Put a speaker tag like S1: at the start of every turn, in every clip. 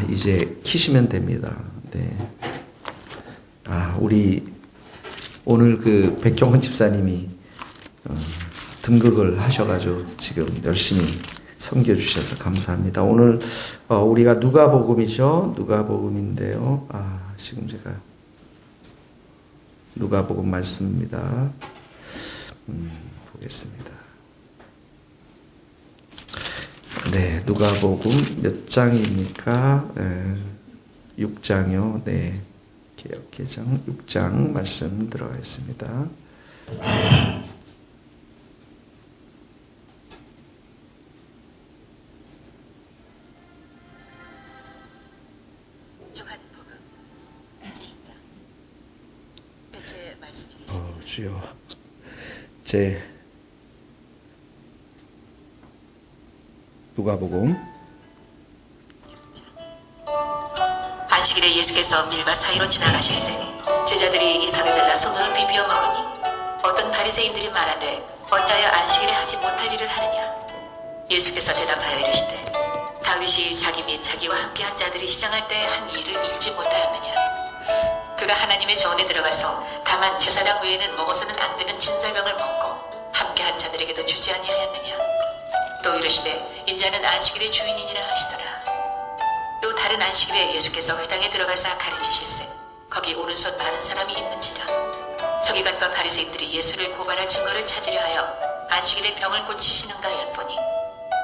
S1: 이제 키시면 됩니다. 네. 우리 오늘 그 백경훈 집사님이 등극을 하셔가지고 지금 열심히 섬겨주셔서 감사합니다. 오늘 우리가 누가복음이죠. 누가복음인데요. 지금 제가 누가복음 말씀입니다. 보겠습니다. 네, 누가복음 몇 장입니까? 6장이요. 네, 개역개정 6장 말씀 들어가 있습니다.
S2: 요한복음 1장. 제 말씀이 계십니다.
S1: 주여, 제 누가복음
S2: 안식일에 예수께서 밀밭 사이로 지나가실새 제자들이 이삭을 잘라 손으로 비비어 먹으니 어떤 바리새인들이 말하되 어찌하여 안식일에 하지 못할 일을 하느냐. 예수께서 대답하여 이르시되 다윗이 자기 및 자기와 함께한 자들이 시장할 때 한 일을 읽지 못하였느냐. 그가 하나님의 정원에 들어가서 다만 제사장 외에는 먹어서는 안 되는 진설병을 먹고 함께한 자들에게도 주지 아니하였느냐. 또 이르시되 인자는 안식일의 주인이니라 하시더라. 또 다른 안식일에 예수께서 회당에 들어가사 가르치실세 거기 오른손 많은 사람이 있는지라. 서기관과 바리새인들이 예수를 고발할 증거를 찾으려 하여 안식일에 병을 고치시는가 엿보니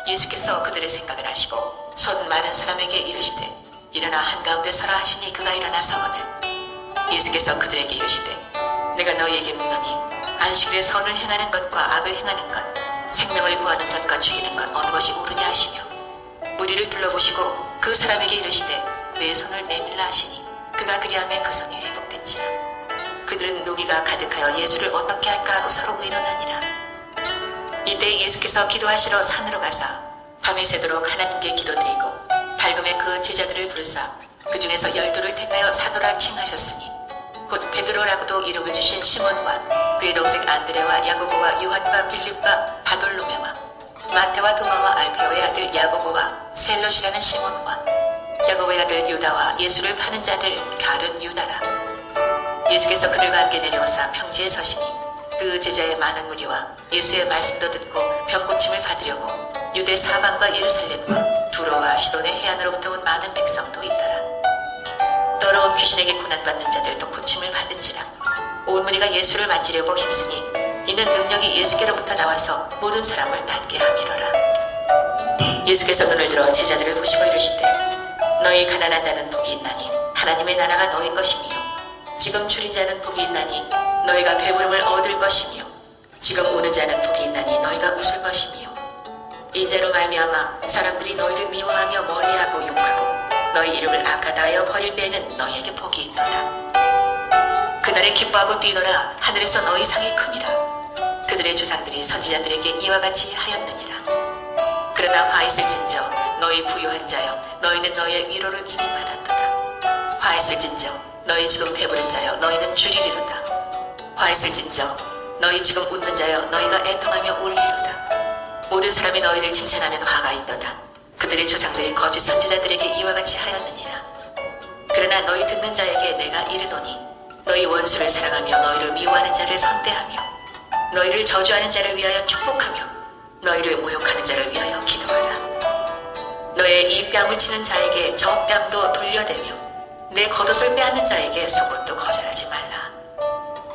S2: 예수께서 그들의 생각을 아시고 손 많은 사람에게 이르시되 일어나 한가운데 서라 하시니 그가 일어나 서거늘 예수께서 그들에게 이르시되 내가 너희에게 묻노니 안식일에 선을 행하는 것과 악을 행하는 것 생명을 구하는 것과 죽이는 것 어느 것이 옳으냐 하시며 무리를 둘러보시고 그 사람에게 이르시되 내 손을 내밀라 하시니 그가 그리하매 그 손이 회복된지라. 그들은 노기가 가득하여 예수를 어떻게 할까 하고 서로 의논하니라. 이때 예수께서 기도하시러 산으로 가사 밤이 새도록 하나님께 기도드리고 밝음에 그 제자들을 부르사 그 중에서 12를 택하여 사도라 칭하셨으니 곧 베드로라고도 이름을 주신 시몬과 그의 동생 안드레와 야고보와 요한과 빌립과 바돌로메와 마태와 도마와 알페오의 아들 야고보와 셀롯이라는 시몬과 야고보의 아들 유다와 예수를 파는 자들 가룟 유다라. 예수께서 그들과 함께 내려오사 평지에 서시니 그 제자의 많은 무리와 예수의 말씀도 듣고 병 고침을 받으려고 유대 사방과 예루살렘과 두로와 시돈의 해안으로부터 온 많은 백성도 있더라. 더러운 귀신에게 고난받는 자들도 고침을 받은지라. 온 무리가 예수를 만지려고 힘쓰니 이는 능력이 예수께로부터 나와서 모든 사람을 낫게 함이로라. 예수께서 눈을 들어 제자들을 보시고 이르시되 너희 가난한 자는 복이 있나니 하나님의 나라가 너희 것이며 지금 줄인 자는 복이 있나니 너희가 배부름을 얻을 것이며 지금 우는 자는 복이 있나니 너희가 웃을 것이며 인자로 말미암아 사람들이 너희를 미워하며 멀리하고 욕하고 너희 이름을 악하다 하여 버릴 때에는 너희에게 복이 있도다. 그날에 기뻐하고 뛰노라. 하늘에서 너희 상이 큼이라. 그들의 조상들이 선지자들에게 이와 같이 하였느니라. 그러나 화 있을진저 너희 부유한 자여 너희는 너희의 위로를 이미 받았도다. 화 있을진저 너희 지금 배부른 자여 너희는 줄이리로다. 화 있을진저 너희 지금 웃는 자여 너희가 애통하며 울리로다. 모든 사람이 너희를 칭찬하면 화가 있도다. 그들의 조상들이 거짓 선지자들에게 이와 같이 하였느니라. 그러나 너희 듣는 자에게 내가 이르노니 너희 원수를 사랑하며 너희를 미워하는 자를 선대하며 너희를 저주하는 자를 위하여 축복하며 너희를 모욕하는 자를 위하여 기도하라. 너의 이 뺨을 치는 자에게 저 뺨도 돌려대며 내 겉옷을 빼앗는 자에게 속옷도 거절하지 말라.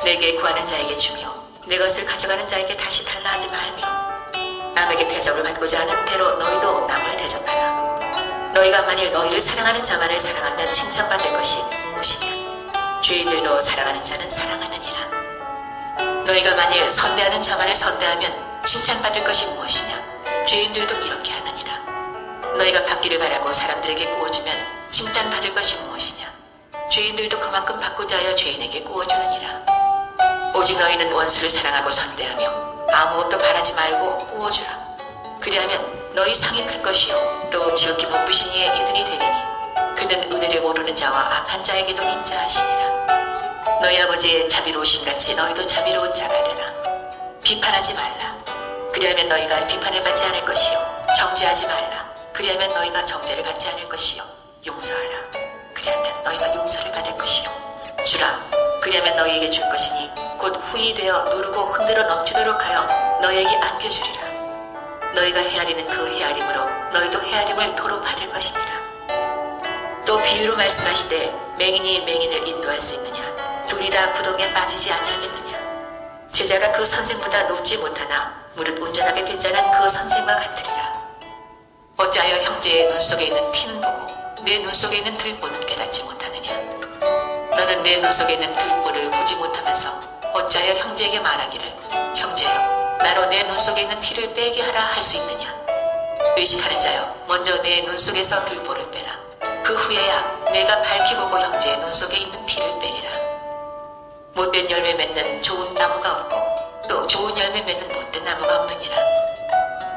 S2: 내게 구하는 자에게 주며 내 것을 가져가는 자에게 다시 달라 하지 말며 남에게 대접을 받고자 하는 대로 너희도 남을 대접하라. 너희가 만일 너희를 사랑하는 자만을 사랑하면 칭찬받을 것이 무엇이냐. 죄인들도 사랑하는 자는 사랑하느니라. 너희가 만일 선대하는 자만을 선대하면 칭찬받을 것이 무엇이냐. 죄인들도 이렇게 하느니라. 너희가 받기를 바라고 사람들에게 구워주면 칭찬받을 것이 무엇이냐. 죄인들도 그만큼 받고자 하여 죄인에게 구워주느니라. 오직 너희는 원수를 사랑하고 선대하며 아무것도 바라지 말고 구워주라. 그리하면 너희 상이 클 것이요 또 지극히 높으신 이의 이들이 되리니 그는 은혜를 모르는 자와 악한 자에게도 인자하시니라. 너희 아버지의 자비로우신 같이 너희도 자비로운 자가 되라. 비판하지 말라. 그리하면 너희가 비판을 받지 않을 것이요 정죄하지 말라. 그리하면 너희가 정죄를 받지 않을 것이요 용서하라. 그리하면 너희가 용서를 받을 것이요. 주라. 그리하면 너희에게 줄 것이니 곧 후이 되어 누르고 흔들어 넘치도록 하여 너희에게 안겨주리라. 너희가 헤아리는 그 헤아림으로 너희도 헤아림을 도로 받을 것이니라. 또 비유로 말씀하시되 맹인이 맹인을 인도할 수 있느냐? 둘이 다 구덩이에 빠지지 아니하겠느냐? 제자가 그 선생보다 높지 못하나 무릇 온전하게 된 자는 그 선생과 같으리라. 어찌하여 형제의 눈 속에 있는 티는 보고 내 눈 속에 있는 들보는 깨닫지 못하느냐? 너는 내 눈 속에 있는 들보를 보지 못하면서 어찌하여 형제에게 말하기를 형제여 나로 내 눈 속에 있는 티를 빼게 하라 할 수 있느냐? 의식하는 자여 먼저 내 눈 속에서 들보를 빼라. 그 후에야 내가 밝히 보고 형제의 눈 속에 있는 티를 빼리라. 못된 열매 맺는 좋은 나무가 없고 또 좋은 열매 맺는 못된 나무가 없느니라.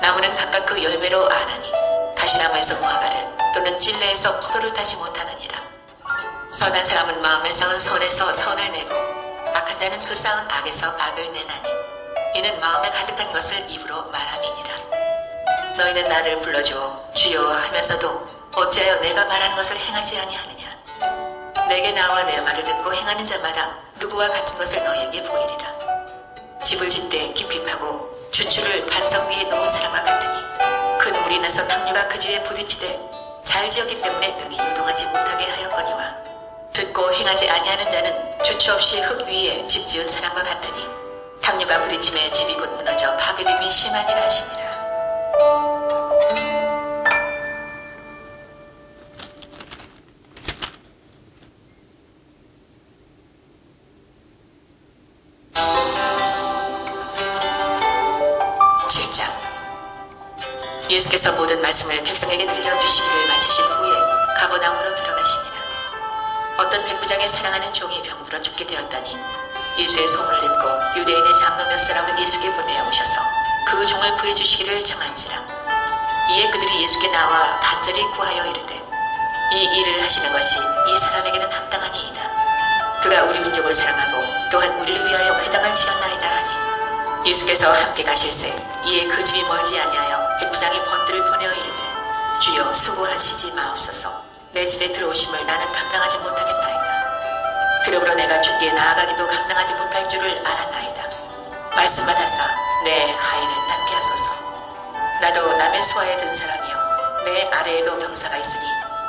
S2: 나무는 각각 그 열매로 아나니 가시나무에서 무화과를 또는 찔레에서 포도를 따지 못하느니라. 선한 사람은 마음에 쌓은 선에서 선을 내고 악한 자는 그 쌓은 악에서 악을 내나니 이는 마음에 가득한 것을 입으로 말함이니라. 너희는 나를 불러주어 주여 하면서도 어찌하여 내가 말하는 것을 행하지 아니하느냐? 내게 나와 내 말을 듣고 행하는 자마다 누구와 같은 것을 너희에게 보이리라. 집을 짓되 깊이 파고 주추를 반석 위에 놓은 사람과 같으니 큰 물이 나서 당류가 그 집에 부딪히되 잘 지었기 때문에 능히 요동하지 못하게 하였거니와 듣고 행하지 아니하는 자는 주추 없이 흙 위에 집 지은 사람과 같으니 당류가 부딪힘에 집이 곧 무너져 파괴됨이 심하니라 하시니라. 예수께서 모든 말씀을 백성에게 들려주시기를 마치신 후에 가버나움으로 들어가시니라. 어떤 백부장의 사랑하는 종이 병들어 죽게 되었다니 예수의 소문을 듣고 유대인의 장로 몇 사람을 예수께 보내어 오셔서 그 종을 구해주시기를 청한지라. 이에 그들이 예수께 나와 간절히 구하여 이르되 이 일을 하시는 것이 이 사람에게는 합당하니이다. 그가 우리 민족을 사랑하고 또한 우리를 위하여 회당을 지었나이다 하니 예수께서 함께 가실새 이에 그 집이 멀지 아니하여 백부장이 벗들을 보내어 이르되 주여 수고하시지 마옵소서. 내 집에 들어오심을 나는 감당하지 못하겠나이다. 그러므로 내가 주께 나아가기도 감당하지 못할 줄을 알았나이다. 말씀만 하사 내 하인을 낫게 하소서. 나도 남의 수하에 든 사람이요 내 아래에도 병사가 있으니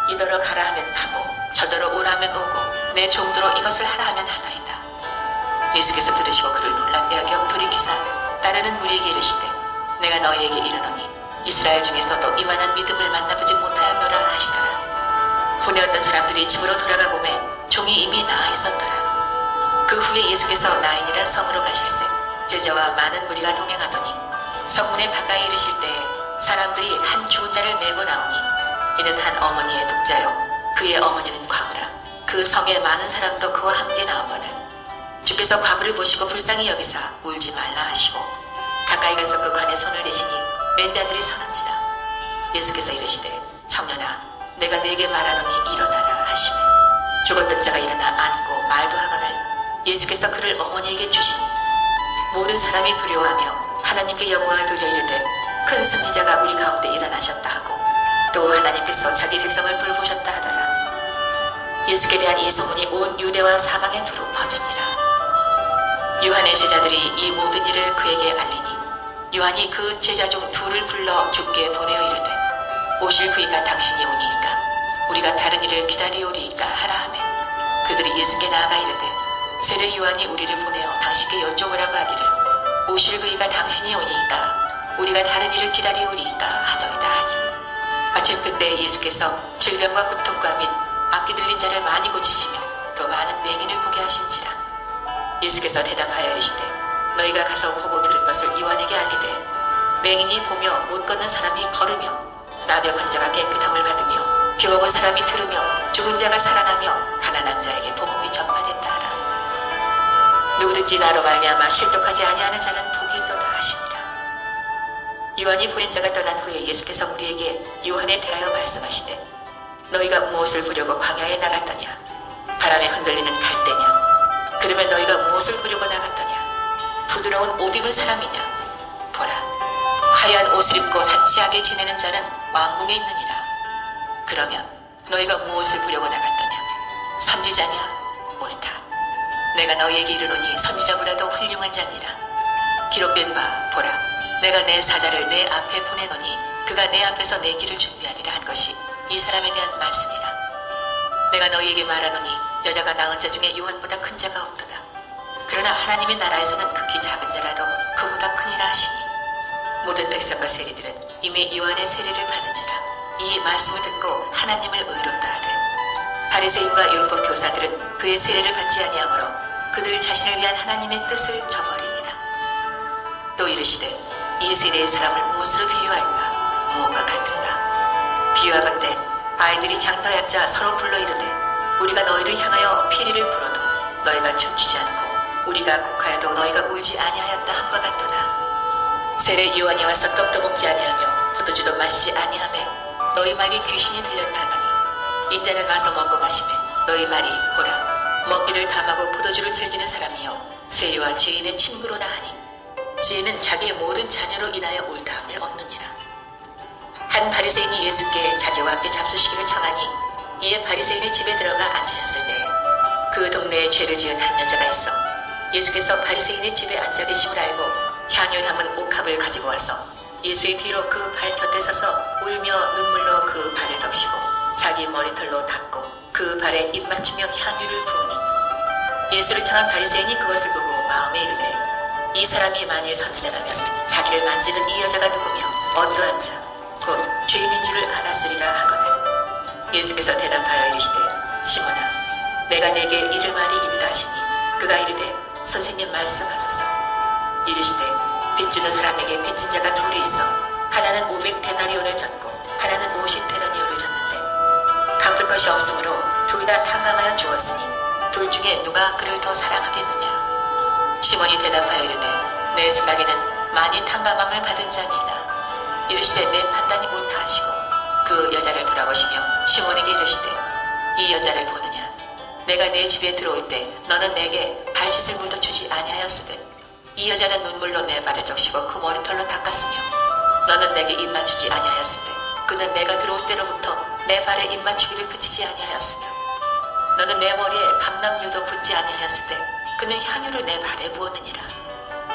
S2: 이더러 가라 하면 가고 저더러 오라 하면 오고 내 종도로 이것을 하라 하면 하나이다. 예수께서 들으시고 그를 놀랍게 여겨 돌이키사 따르는 무리에게 이르시되 내가 너희에게 이르노니 이스라엘 중에서도 이만한 믿음을 만나보지 못하였노라 하시더라. 분에 어떤 사람들이 집으로 돌아가 보매 종이 이미 나아 있었더라. 그 후에 예수께서 나인이라 성으로 가실새 제자와 많은 무리가 동행하더니 성문에 가까이 이르실 때에 사람들이 한 죽은 자를 메고 나오니 이는 한 어머니의 독자요 그의 어머니는 과부라. 그 성에 많은 사람도 그와 함께 나오거든 주께서 과부를 보시고 불쌍히 여기사 울지 말라 하시고 가까이 가서 그 관에 손을 대시니 맨 자들이 서는지라. 예수께서 이르시되 청년아 내가 네게 말하노니 일어나라 하시매 죽었던 자가 일어나 앉고 말도 하거늘 예수께서 그를 어머니에게 주시니 모든 사람이 두려워하며 하나님께 영광을 돌려 이르되 큰 선지자가 우리 가운데 일어나셨다 하고 또 하나님께서 자기 백성을 돌보셨다 하더라. 예수께 대한 이 소문이 온 유대와 사방에 두루 퍼지니라. 요한의 제자들이 이 모든 일을 그에게 알리니 요한이 그 제자 중 둘을 불러 주께 보내어 이르되 오실 그이가 당신이 오니이까 우리가 다른 일을 기다리오리이까 하라 하매 그들이 예수께 나아가 이르되 세례 요한이 우리를 보내어 당신께 여쭤보라고 하기를 오실 그이가 당신이 오니이까 우리가 다른 일을 기다리오리이까 하더이다 하니 아침 그때 예수께서 질병과 고통과 및 악기 들린 자를 많이 고치시며 더 많은 맹인을 보게 하신지라. 예수께서 대답하여 이르시되 너희가 가서 보고 들은 것을 요한에게 알리되 맹인이 보며 못 걷는 사람이 걸으며 나병 환자가 깨끗함을 받으며 병 온 사람이 들으며 죽은 자가 살아나며 가난한 자에게 복음이 전파된다 하라. 누구든지 나로 말미암아 실족하지 아니하는 자는 복이 있도다 하시니라. 요한이 보낸 자가 떠난 후에 예수께서 우리에게 요한에 대하여 말씀하시되 너희가 무엇을 보려고 광야에 나갔더냐? 바람에 흔들리는 갈대냐? 그러면 너희가 무엇을 보려고 나갔더냐? 부드러운 옷 입은 사람이냐? 보라, 화려한 옷을 입고 사치하게 지내는 자는 왕궁에 있느니라. 그러면 너희가 무엇을 보려고 나갔더냐? 선지자냐? 옳다. 내가 너희에게 이르노니 선지자보다도 훌륭한 자니라. 기록된 바 보라, 내가 내 사자를 내 앞에 보내노니 그가 내 앞에서 내 길을 준비하리라 한 것이 이 사람에 대한 말씀이라. 내가 너희에게 말하노니 여자가 낳은 자 중에 요한보다 큰 자가 없도다. 그러나 하나님의 나라에서는 극히 작은 자라도 그보다 크니라 하시니, 모든 백성과 세리들은 이미 요한의 세례를 받은지라. 이 말씀을 듣고 하나님을 의롭다 하되 바리새인과 율법 교사들은 그의 세례를 받지 아니하므로 그들 자신을 위한 하나님의 뜻을 저버리니라. 또 이르시되 이 세대의 사람을 무엇으로 비유할까? 무엇과 같은가? 비유하건대 아이들이 장터앉아 서로 불러 이르되 우리가 너희를 향하여 피리를 불어도 너희가 춤추지 않고 우리가 곡하여도 너희가 울지 아니하였다 함과 같도다. 세례 요한이 와서 떡도 먹지 아니하며 포도주도 마시지 아니하매 너희 말이 귀신이 들렸다 하더니 인자는 와서 먹고 마시매 너희 말이 보라, 먹기를 탐하고 포도주를 즐기는 사람이요 세리와 죄인의 친구로나 하니 지혜는 자기의 모든 자녀로 인하여 옳다함을 얻느니라. 한 바리새인이 예수께 자기와 함께 잡수시기를 청하니 이에 바리새인의 집에 들어가 앉으셨을 때 그 동네에 죄를 지은 한 여자가 있어 예수께서 바리새인의 집에 앉아 계심을 알고 향유 담은 옥합을 가지고 와서 예수의 뒤로 그 발 곁에 서서 울며 눈물로 그 발을 덮시고 자기 머리털로 닦고 그 발에 입 맞추며 향유를 부으니, 예수를 청한 바리새인이 그것을 보고 마음에 이르되 이 사람이 만일 선지자라면 자기를 만지는 이 여자가 누구며 어떠한 자 곧 죄인인 줄을 알았으리라 하거늘. 예수께서 대답하여 이르시되 시몬아, 내가 내게 이를 말이 있다 하시니 그가 이르되 선생님 말씀하소서. 이르시되 빚주는 사람에게 빚진 자가 둘이 있어 하나는 500데나리온을 졌고 하나는 50데나리온을 졌는데 갚을 것이 없으므로 둘 다 탕감하여 주었으니 둘 중에 누가 그를 더 사랑하겠느냐? 시몬이 대답하여 이르되 내 생각에는 많이 탕감함을 받은 자니이다. 이르시되 내 판단이 옳다 하시고 그 여자를 돌아보시며 시몬에게 이르시되 이 여자를 보느냐? 내가 내 집에 들어올 때 너는 내게 발 씻을 물도 주지 아니하였으되 이 여자는 눈물로 내 발을 적시고 그 머리털로 닦았으며 너는 내게 입 맞추지 아니하였으되 그는 내가 들어올 때로부터 내 발에 입 맞추기를 그치지 아니하였으며 너는 내 머리에 감람유도 붓지 아니하였을 때 그는 향유를 내 발에 부었느니라.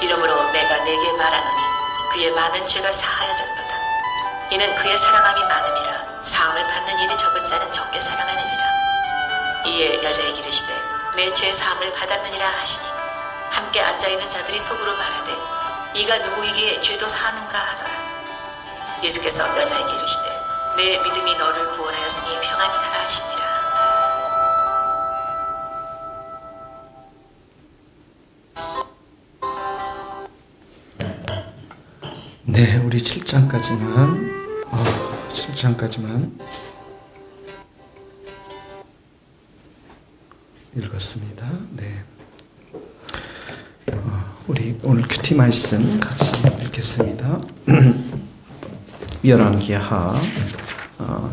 S2: 이러므로 내가 내게 말하노니 그의 많은 죄가 사하여졌도다. 이는 그의 사랑함이 많음이라. 사함을 받는 일이 적은 자는 적게 사랑하느니라. 이에 여자에게 이르시되 내 죄 사함을 받았느니라 하시니 함께 앉아있는 자들이 속으로 말하되 이가 누구이기에 죄도 사하는가 하더라. 예수께서 여자에게 이르시되 내 믿음이 너를 구원하였으니 평안히 가라 하시니라.
S1: 네, 우리 7장까지만 읽었습니다. 네. 우리 오늘 큐티 말씀 같이 읽겠습니다. 열왕기하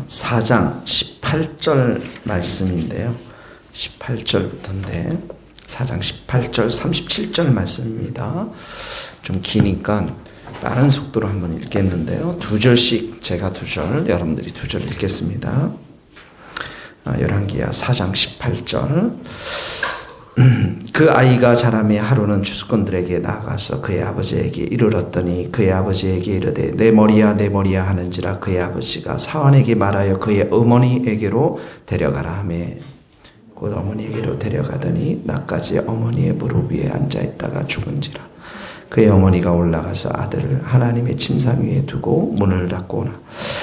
S1: 4장 18절 말씀인데요. 18절부터인데 4장 18절 37절 말씀입니다. 좀 기니까 빠른 속도로 한번 읽겠는데요. 두 절씩 제가 두 절, 여러분들이 두 절 읽겠습니다. 열왕기하 4장 18절. 그 아이가 자라매 하루는 주수꾼들에게 나아가서 그의 아버지에게 이르렀더니 그의 아버지에게 이르되 내 머리야 내 머리야 하는지라. 그의 아버지가 사환에게 말하여 그의 어머니에게로 데려가라 하매 곧 어머니에게로 데려가더니 낮까지 어머니의 무릎 위에 앉아있다가 죽은지라. 그의 어머니가 올라가서 아들을 하나님의 침상 위에 두고 문을 닫고 오나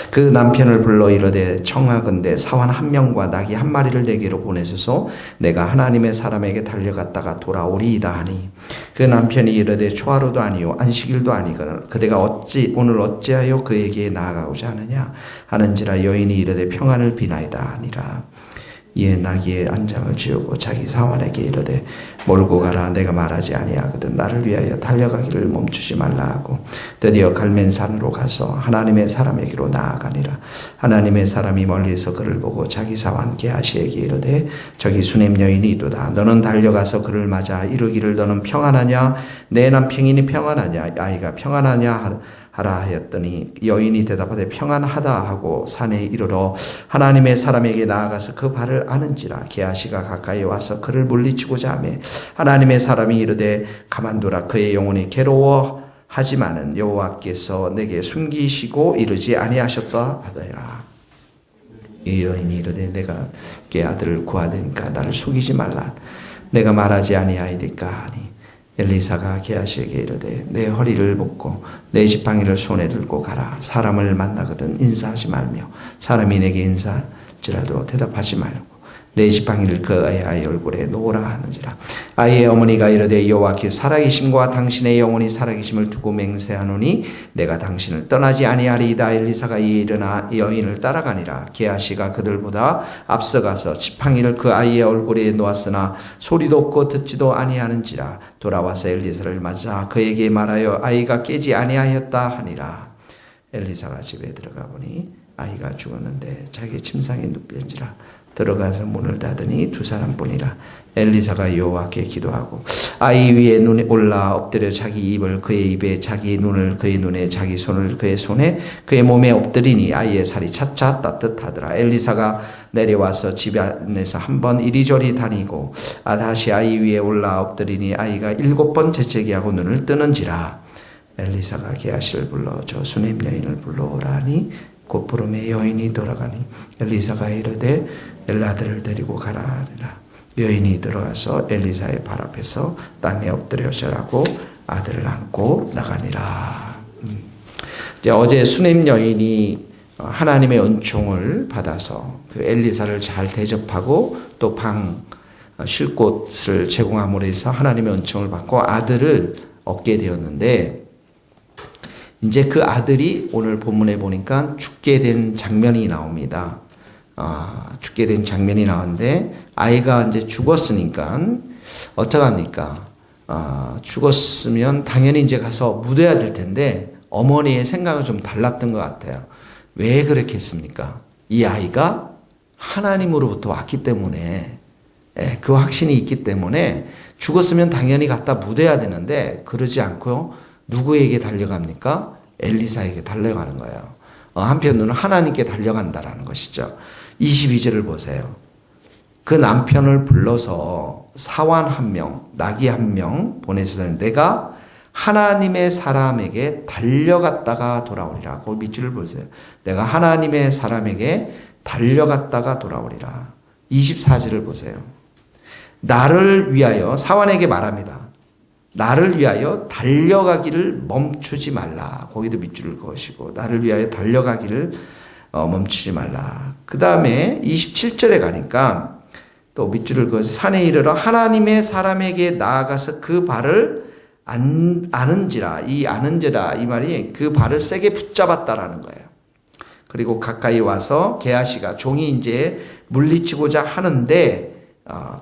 S1: 그 남편을 불러 이르되 청하건대 사환 한 명과 나귀 한 마리를 내게로 보내소서. 내가 하나님의 사람에게 달려갔다가 돌아오리이다 하니 그 남편이 이르되 초하루도 아니요 안식일도 아니거늘 그대가 오늘 어찌하여 그에게 나아가고자 하느냐 하는지라. 여인이 이르되 평안을 비나이다 하니라. 이에 나귀의 안장을 지우고 자기 사환에게 이르되 몰고 가라. 내가 말하지 아니하거든 나를 위하여 달려가기를 멈추지 말라 하고 드디어 갈멜산으로 가서 하나님의 사람에게로 나아가니라. 하나님의 사람이 멀리서 그를 보고 자기 사환 게하시에게 이르되 저기 수냄 여인이 이도다. 너는 달려가서 그를 맞아 이르기를 너는 평안하냐 내 남편이 평안하냐 아이가 평안하냐 하라 하였더니 여인이 대답하되 평안하다 하고 산에 이르러 하나님의 사람에게 나아가서 그 발을 아는지라. 게하시가 가까이 와서 그를 물리치고자 하매 하나님의 사람이 이르되 가만두라. 그의 영혼이 괴로워하지만은 여호와께서 내게 숨기시고 이르지 아니하셨다 하더라. 이 여인이 이르되 내가 께 아들을 구하되니까 나를 속이지 말라. 내가 말하지 아니하이리까 하니 엘리사가 게하시에게 이르되 내 허리를 묶고 내 지팡이를 손에 들고 가라. 사람을 만나거든 인사하지 말며 사람이 내게 인사할지라도 대답하지 말고 내 지팡이를 그 아이의 얼굴에 놓으라 하는지라. 아이의 어머니가 이르되 여호와께 살아계심과 당신의 영혼이 살아계심을 두고 맹세하노니 내가 당신을 떠나지 아니하리이다. 엘리사가 이에 일어나 여인을 따라가니라. 게하시가 그들보다 앞서가서 지팡이를 그 아이의 얼굴에 놓았으나 소리도 없고 듣지도 아니하는지라. 돌아와서 엘리사를 맞아 그에게 말하여 아이가 깨지 아니하였다 하니라. 엘리사가 집에 들어가 보니 아이가 죽었는데 자기 침상에 눕힌지라. 들어가서 문을 닫으니 두 사람뿐이라. 엘리사가 여호와께 기도하고 아이 위에 눈이 올라 엎드려 자기 입을 그의 입에 자기 눈을 그의 눈에 자기 손을 그의 손에 그의 몸에 엎드리니 아이의 살이 차차 따뜻하더라. 엘리사가 내려와서 집 안에서 한번 이리저리 다니고 다시 아이 위에 올라 엎드리니 아이가 7번 재채기하고 눈을 뜨는지라. 엘리사가 게하시를 불러 저 수냄 여인을 불러오라 하니 곧 부름에 여인이 돌아가니 엘리사가 이르되 엘라들을 데리고 가라 하니라. 여인이 들어가서 엘리사의 발 앞에서 땅에 엎드려 절하고 아들을 안고 나가니라. 이제 어제 수냄 여인이 하나님의 은총을 받아서 그 엘리사를 잘 대접하고 또 쉴 곳을 제공함으로 해서 하나님의 은총을 받고 아들을 얻게 되었는데 이제 그 아들이 오늘 본문에 보니까 죽게 된 장면이 나옵니다. 죽게 된 장면이 나오는데 아이가 이제 죽었으니까 어떡합니까? 죽었으면 당연히 이제 가서 묻어야 될 텐데 어머니의 생각은 좀 달랐던 것 같아요. 왜 그렇게 했습니까? 이 아이가 하나님으로부터 왔기 때문에 그 확신이 있기 때문에 죽었으면 당연히 갖다 묻어야 되는데 그러지 않고 누구에게 달려갑니까? 엘리사에게 달려가는 거예요. 한편으로는 하나님께 달려간다라는 것이죠. 22절을 보세요. 그 남편을 불러서 사환 1명, 나귀 1명 보내서 내가 하나님의 사람에게 달려갔다가 돌아오리라. 그 밑줄을 보세요. 내가 하나님의 사람에게 달려갔다가 돌아오리라. 24절을 보세요. 나를 위하여 사환에게 말합니다. 나를 위하여 달려가기를 멈추지 말라. 거기도 밑줄을 그으시고 나를 위하여 달려가기를 멈추지 말라. 그 다음에 27절에 가니까 또 밑줄을 그어서 산에 이르러 하나님의 사람에게 나아가서 그 발을 아는지라. 이 아는지라 이 말이 그 발을 세게 붙잡았다라는 거예요. 그리고 가까이 와서 게하시가 종이 이제 물리치고자 하는데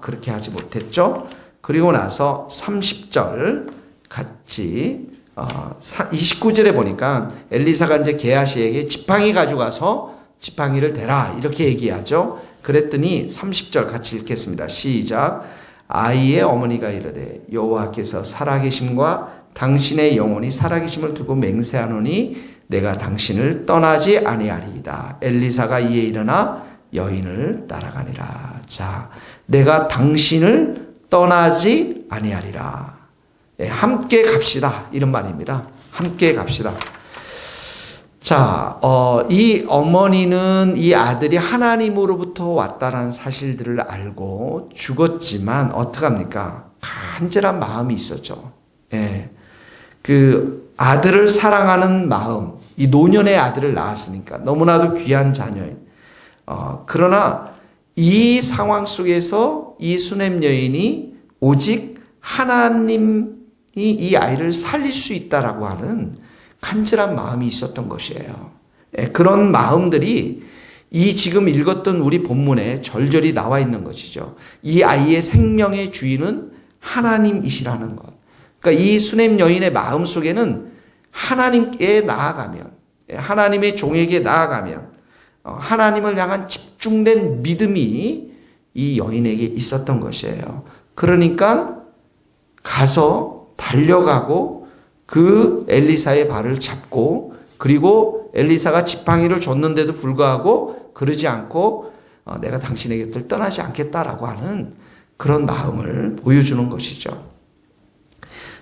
S1: 그렇게 하지 못했죠. 그리고 나서 30절 같이 29절에 보니까 엘리사가 이제 게하시에게 지팡이 가져가서 지팡이를 대라 이렇게 얘기하죠. 그랬더니 30절 같이 읽겠습니다. 시작. 아이의 어머니가 이르되 여호와께서 살아계심과 당신의 영혼이 살아계심을 두고 맹세하노니 내가 당신을 떠나지 아니하리이다. 엘리사가 이에 일어나 여인을 따라가니라. 자, 내가 당신을 떠나지 아니하리라. 함께 갑시다. 이런 말입니다. 함께 갑시다. 자, 이 어머니는 이 아들이 하나님으로부터 왔다라는 사실들을 알고 죽었지만 어떡합니까? 간절한 마음이 있었죠. 예. 그 아들을 사랑하는 마음, 이 노년의 아들을 낳았으니까 너무나도 귀한 자녀인. 그러나 이 상황 속에서 이 수냄 여인이 오직 하나님이 이 아이를 살릴 수 있다라고 하는 간절한 마음이 있었던 것이에요. 그런 마음들이 이 지금 읽었던 우리 본문에 절절히 나와 있는 것이죠. 이 아이의 생명의 주인은 하나님이시라는 것. 그러니까 이 수냄 여인의 마음 속에는 하나님께 나아가면, 하나님의 종에게 나아가면 하나님을 향한 집중된 믿음이 이 여인에게 있었던 것이에요. 그러니까 가서 달려가고 그 엘리사의 발을 잡고, 그리고 엘리사가 지팡이를 줬는데도 불구하고 그러지 않고 내가 당신의 곁을 떠나지 않겠다라고 하는 그런 마음을 보여주는 것이죠.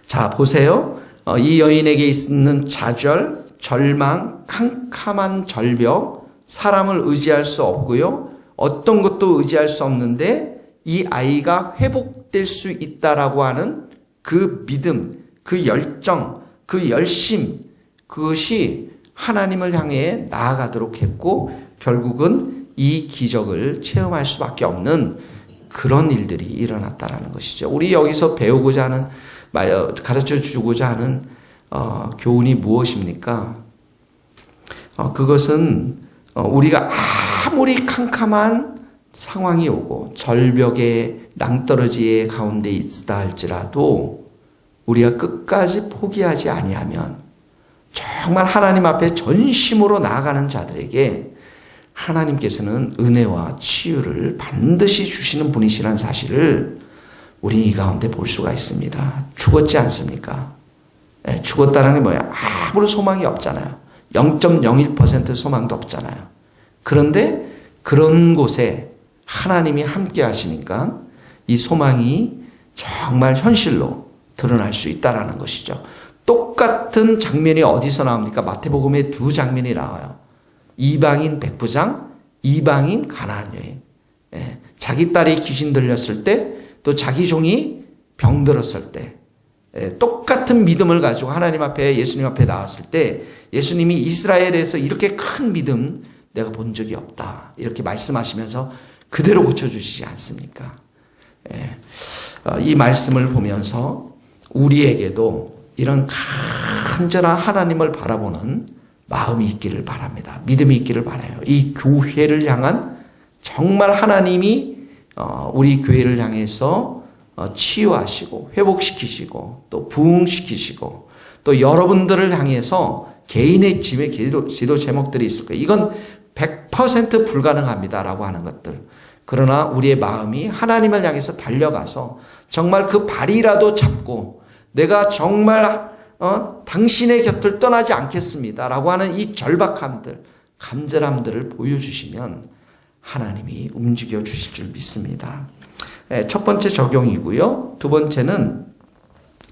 S1: 자, 보세요. 이 여인에게 있는 좌절, 절망, 캄캄한 절벽, 사람을 의지할 수 없고요. 어떤 것도 의지할 수 없는데 이 아이가 회복될 수 있다라고 하는 그 믿음, 그 열정, 그 열심, 그것이 하나님을 향해 나아가도록 했고 결국은 이 기적을 체험할 수밖에 없는 그런 일들이 일어났다라는 것이죠. 우리 여기서 배우고자 하는, 가르쳐 주고자 하는 교훈이 무엇입니까? 그것은 우리가 아무리 캄캄한 상황이 오고 절벽의 낭떠러지의 가운데 있다 할지라도 우리가 끝까지 포기하지 아니하면 정말 하나님 앞에 전심으로 나아가는 자들에게 하나님께서는 은혜와 치유를 반드시 주시는 분이시라는 사실을 우리 이 가운데 볼 수가 있습니다. 죽었지 않습니까? 죽었다는 게 뭐야? 아무런 소망이 없잖아요. 0.01% 소망도 없잖아요. 그런데 그런 곳에 하나님이 함께 하시니까 이 소망이 정말 현실로 드러날 수 있다는 것이죠. 똑같은 장면이 어디서 나옵니까? 마태복음에 두 장면이 나와요. 이방인 백부장, 이방인 가나안 여인. 자기 딸이 귀신 들렸을 때, 또 자기 종이 병들었을 때, 똑같은 믿음을 가지고 하나님 앞에, 예수님 앞에 나왔을 때 예수님이 이스라엘에서 이렇게 큰 믿음 내가 본 적이 없다 이렇게 말씀하시면서 그대로 고쳐주시지 않습니까? 이 말씀을 보면서 우리에게도 이런 간절한 하나님을 바라보는 마음이 있기를 바랍니다. 믿음이 있기를 바라요. 이 교회를 향한 정말 하나님이 우리 교회를 향해서 치유하시고 회복시키시고 또 부흥시키시고 또 여러분들을 향해서 개인의 집에 기도 제목들이 있을 거예요. 이건 100% 불가능합니다라고 하는 것들. 그러나 우리의 마음이 하나님을 향해서 달려가서 정말 그 발이라도 잡고 내가 정말 당신의 곁을 떠나지 않겠습니다라고 하는 이 절박함들, 간절함들을 보여주시면 하나님이 움직여 주실 줄 믿습니다. 첫 번째 적용이고요. 두 번째는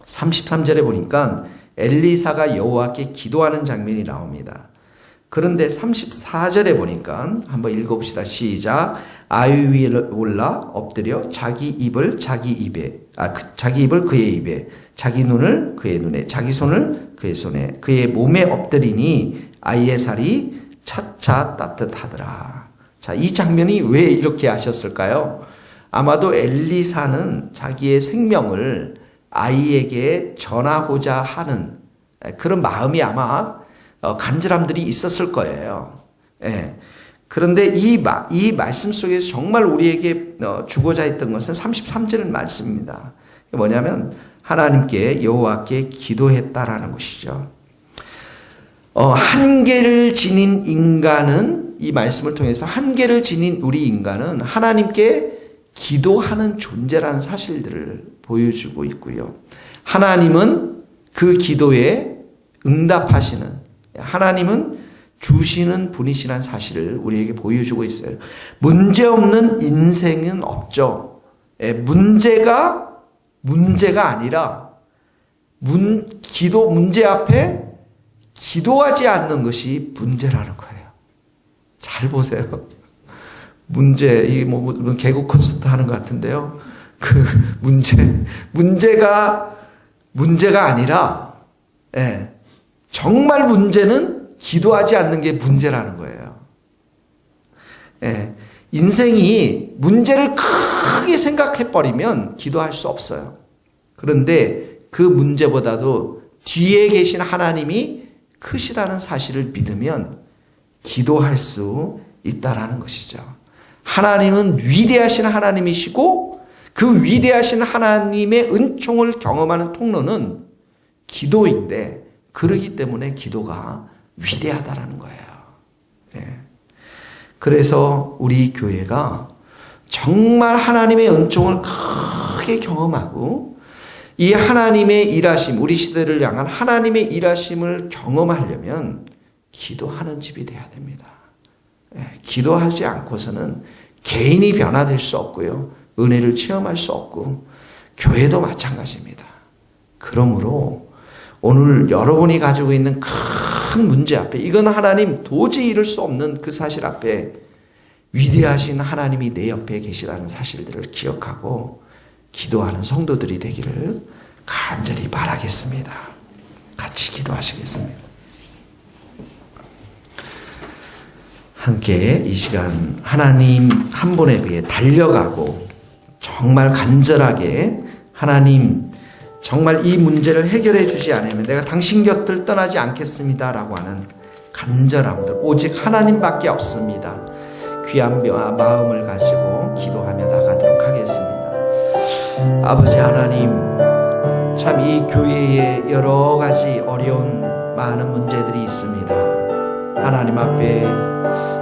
S1: 33절에 보니까 엘리사가 여호와께 기도하는 장면이 나옵니다. 그런데 34절에 보니까 한번 읽어봅시다. 시작. 아위 위에 올라 엎드려 자기 입을 그의 입에, 자기 눈을 그의 눈에, 자기 손을 그의 손에, 그의 몸에 엎드리니 아이의 살이 차차 따뜻하더라. 자, 이 장면이 왜 이렇게 하셨을까요? 아마도 엘리사는 자기의 생명을 아이에게 전하고자 하는 그런 마음이 아마 간절함들이 있었을 거예요. 그런데 이 말씀 속에서 정말 우리에게 주고자 했던 것은 33절 말씀입니다. 뭐냐면 하나님께 여호와께 기도했다라는 것이죠. 한계를 지닌 인간은, 이 말씀을 통해서 한계를 지닌 우리 인간은 하나님께 기도하는 존재라는 사실들을 보여주고 있고요. 하나님은 그 기도에 응답하시는, 하나님은 주시는 분이시라는 사실을 우리에게 보여주고 있어요. 문제없는 인생은 없죠. 문제가 아니라 문제 앞에 기도하지 않는 것이 문제라는 거예요. 잘 보세요. 이게 개그 콘서트 하는 것 같은데요. 문제가 아니라, 정말 문제는 기도하지 않는 게 문제라는 거예요. 인생이 문제를 크게 생각해버리면 기도할 수 없어요. 그런데 그 문제보다도 뒤에 계신 하나님이 크시다는 사실을 믿으면 기도할 수 있다라는 것이죠. 하나님은 위대하신 하나님이시고 그 위대하신 하나님의 은총을 경험하는 통로는 기도인데, 그러기 때문에 기도가 위대하다라는 거예요. 그래서 우리 교회가 정말 하나님의 은총을 크게 경험하고 이 하나님의 일하심, 우리 시대를 향한 하나님의 일하심을 경험하려면 기도하는 집이 돼야 됩니다. 기도하지 않고서는 개인이 변화될 수 없고요. 은혜를 체험할 수 없고 교회도 마찬가지입니다. 그러므로 오늘 여러분이 가지고 있는 큰 문제 앞에, 이건 하나님 도저히 이룰 수 없는 그 사실 앞에 위대하신 하나님이 내 옆에 계시다는 사실들을 기억하고 기도하는 성도들이 되기를 간절히 바라겠습니다. 같이 기도하시겠습니다. 함께 이 시간 하나님 한 분에 비해 달려가고 정말 간절하게 하나님 정말 이 문제를 해결해 주지 않으면 내가 당신 곁을 떠나지 않겠습니다라고 하는 간절함들, 오직 하나님밖에 없습니다. 귀한 마음을 가지고 기도하며 나가도록 하겠습니다. 아버지 하나님, 참 이 교회에 여러 가지 어려운 많은 문제들이 있습니다. 하나님 앞에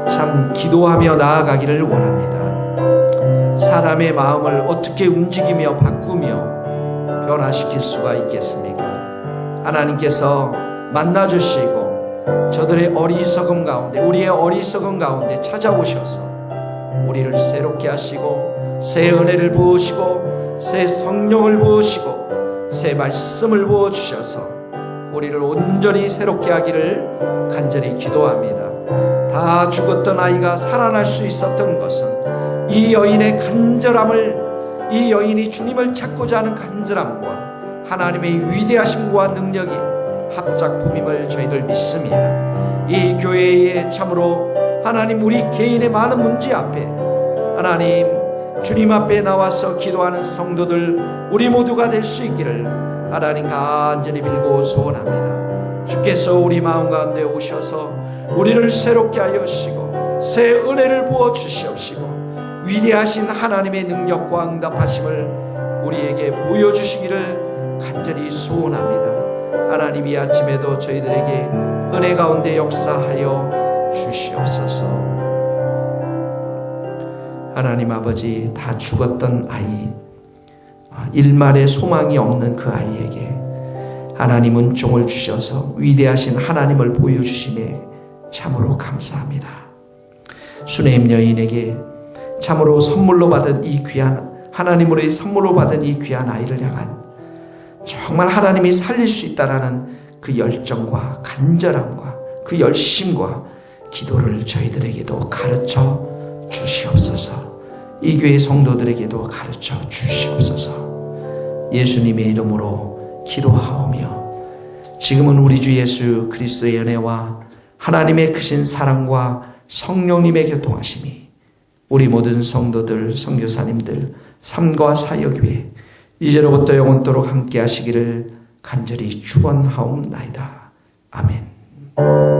S1: 참 기도하며 나아가기를 원합니다. 사람의 마음을 어떻게 움직이며 바꾸며 변화시킬 수가 있겠습니까? 하나님께서 만나주시고 저들의 어리석음 가운데, 우리의 어리석음 가운데 찾아오셔서 우리를 새롭게 하시고 새 은혜를 부으시고 새 성령을 부으시고 새 말씀을 부어주셔서 우리를 온전히 새롭게 하기를 간절히 기도합니다. 다 죽었던 아이가 살아날 수 있었던 것은 이 여인의 간절함을, 이 여인이 주님을 찾고자 하는 간절함과 하나님의 위대하심과 능력이 합작품임을 저희들 믿습니다. 이 교회에 참으로 하나님 우리 개인의 많은 문제 앞에 하나님 주님 앞에 나와서 기도하는 성도들 우리 모두가 될 수 있기를 하나님 간절히 빌고 소원합니다. 주께서 우리 마음 가운데 오셔서 우리를 새롭게 하여 주시고 새 은혜를 부어 주시옵시고 위대하신 하나님의 능력과 응답하심을 우리에게 보여주시기를 간절히 소원합니다. 하나님 이 아침에도 저희들에게 은혜 가운데 역사하여 주시옵소서. 하나님 아버지, 다 죽었던 아이, 일말의 소망이 없는 그 아이에게 하나님 은총을 주셔서 위대하신 하나님을 보여주심에 참으로 감사합니다. 수네임 여인에게 참으로 선물로 받은 이 귀한, 하나님으로의 선물로 받은 이 귀한 아이를 향한 정말 하나님이 살릴 수 있다라는 그 열정과 간절함과 그 열심과 기도를 저희들에게도 가르쳐 주시옵소서. 이 교회 성도들에게도 가르쳐 주시옵소서. 예수님의 이름으로 기도하오며 지금은 우리 주 예수 그리스도의 은혜와 하나님의 크신 사랑과 성령님의 교통하심이 우리 모든 성도들, 선교사님들, 삶과 사역교회 이제로부터 영원토록 함께 하시기를 간절히 축원하옵나이다. 아멘.